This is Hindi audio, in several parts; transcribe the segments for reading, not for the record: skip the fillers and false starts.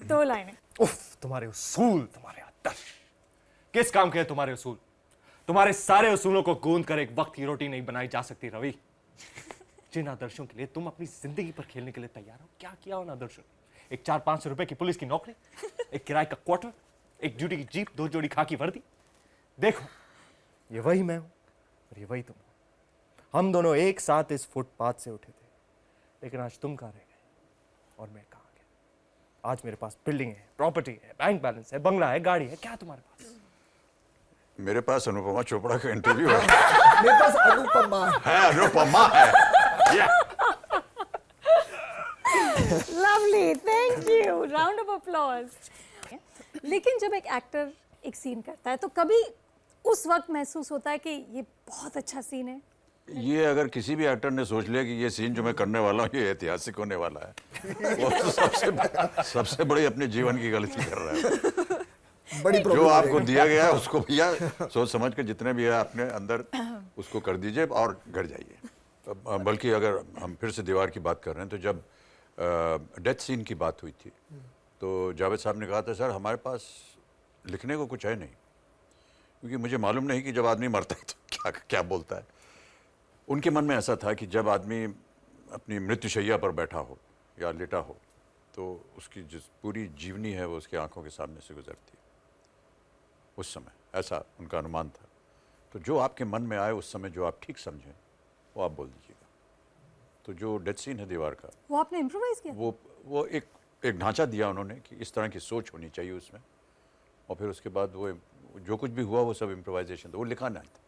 2 लाइनें। उफ, तुम्हारे उसूल, तुम्हारे आदर्श, किस काम के हैं तुम्हारे उसूल? तुम्हारे सारे उसूलों को गूंद कर एक वक्त की रोटी नहीं बनाई जा सकती रवि। जिन आदर्शों के लिए तुम अपनी जिंदगी पर खेलने के लिए तैयार हो, क्या किया उन आदर्शों ने? एक 400-500 रुपए की पुलिस की नौकरी, एक किराए का क्वार्टर, एक ड्यूटी की जीप, 2 जोड़ी खाकी वर्दी। देखो, ये वही मैं हूं और ये वही तुम हो। हम दोनों एक साथ इस फुटपाथ से उठे थे, लेकिन आज तुम कहाँ रह गए और मैं कहाँ गया? आज मेरे पास बिल्डिंग है, प्रॉपर्टी है, बैंक बैलेंस है, बंगला है, गाड़ी है, क्या तुम्हारे पास? मेरे पास अनुपमा चोपड़ा का इंटरव्यू है। मेरे पास अनुपमा है, अनुपमा है। Lovely, thank you, round of applause. लेकिन जब एक एक्टर एक सीन करता है तो कभी उस वक्त महसूस होता है कि ये बहुत अच्छा सीन है? ये अगर किसी भी एक्टर ने सोच लिया कि ये सीन जो मैं करने वाला हूँ ये ऐतिहासिक होने वाला है, वो तो सबसे बड़ी अपने जीवन की गलती कर रहा है। बड़ी जो आपको दिया गया है उसको भैया सोच समझ के जितने भी है अपने अंदर उसको कर दीजिए और घर जाइए। बल्कि अगर हम फिर से दीवार की बात कर रहे हैं तो जब डेथ सीन की बात हुई थी तो जावेद साहब ने कहा था सर हमारे पास लिखने को कुछ है नहीं, क्योंकि मुझे मालूम नहीं कि जब आदमी मरता है तो क्या बोलता है। उनके मन में ऐसा था कि जब आदमी अपनी मृत्युशैया पर बैठा हो या लेटा हो तो उसकी जिस पूरी जीवनी है वो उसकी आंखों के सामने से गुजरती है उस समय, ऐसा उनका अनुमान था। तो जो आपके मन में आए उस समय जो आप ठीक समझें वो आप बोल दीजिएगा। तो जो डेथ सीन है दीवार का, वो आपने इम्प्रोवाइज किया? वो एक ढांचा दिया उन्होंने कि इस तरह की सोच होनी चाहिए उसमें, और फिर उसके बाद वो जो कुछ भी हुआ वो सब इम्प्रोवाइजेशन था, वो लिखा नहीं था।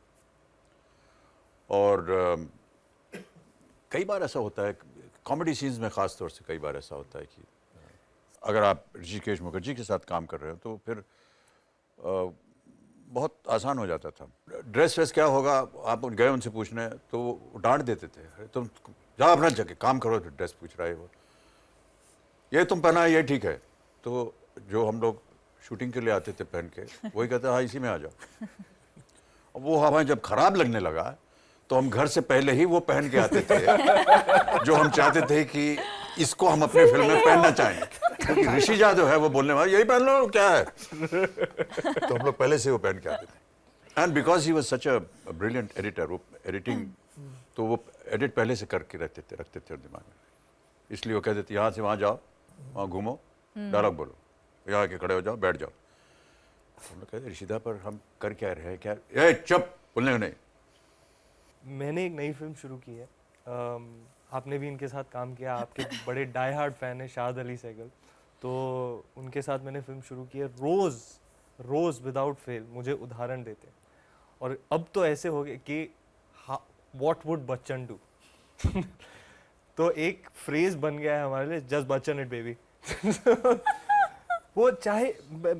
और कई बार ऐसा होता है कॉमेडी सीन्स में ख़ास तौर से, कई बार ऐसा होता है कि अगर आप ऋषिकेश मुखर्जी के साथ काम कर रहे हो तो फिर बहुत आसान हो जाता था। ड्रेस वेस क्या होगा आप गए उनसे पूछने तो वो डांट देते थे, अरे तुम जाओ अपना जगह काम करो, तो ड्रेस पूछ रहा है वो, ये तुम पहना है ये ठीक है। तो जो हम लोग शूटिंग के लिए आते थे पहन के वही कहते हाँ इसी में आ जाओ। वो हमें जब खराब लगने लगा तो हम घर से पहले ही वो पहन के आते थे जो हम चाहते थे कि इसको हम अपने फिल्म में पहनना चाहें, क्योंकि ऋषि जो है वो बोलने वाला यही पहन लो क्या है। तो हम लोग पहले से वो पहन के आते थे। And because he was such a brilliant editor, वो एडिटिंग तो वो एडिट पहले से करके रखते थे दिमाग में, इसलिए वो कहते थे यहाँ से वहाँ जाओ, वहाँ घूमो, डायलॉग बोलो, यहाँ के खड़े हो जाओ, बैठ जाओ। हम लोग कहते ऋषिदा पर हम कर क्या रहे हैं, क्या ए चुप, बोलने को नहीं। मैंने एक नई फिल्म शुरू की है, आपने भी इनके साथ काम किया, आपके बड़े डाई हार्ड फैन है शाहद अली सहगल, तो उनके साथ मैंने फिल्म शुरू की है। रोज़ विदाउट फेल मुझे उदाहरण देते हैं, और अब तो ऐसे हो गए कि व्हाट वुड बच्चन डू। तो एक फ्रेज बन गया है हमारे लिए, जस्ट बच्चन इट बेबी। वो चाहे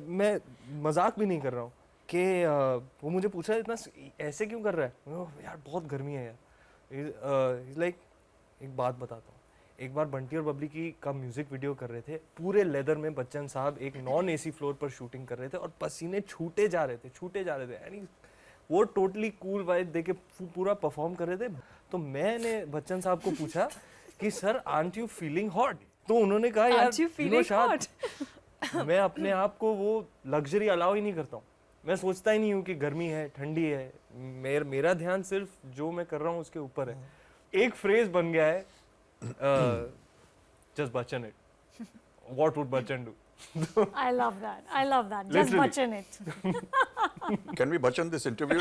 मैं मजाक भी नहीं कर रहा हूँ कि वो मुझे पूछा इतना ऐसे क्यों कर रहा है, यार बहुत गर्मी है यार। लाइक एक बात बताता हूँ, एक बार बंटी और बबली की का म्यूजिक वीडियो कर रहे थे, पूरे लेदर में बच्चन साहब एक नॉन एसी फ्लोर पर शूटिंग कर रहे थे और पसीने छूटे जा रहे थे यानी वो टोटली कूल वाइब देके पूरा परफॉर्म कर रहे थे। तो मैंने बच्चन साहब को पूछा कि sir aunt you feeling hot? तो उन्होंने कहा यार शायद मैं अपने आप को वो लग्जरी अलाउ ही नहीं करता हूँ, मैं सोचता ही नहीं हूँ कि गर्मी है ठंडी है, मेरा ध्यान सिर्फ जो मैं कर रहा हूँ उसके ऊपर है। एक फ्रेज बन गया है, just Bachchan it, what would Bachchan do. I love that, just Bachchan it. Can we button this interview?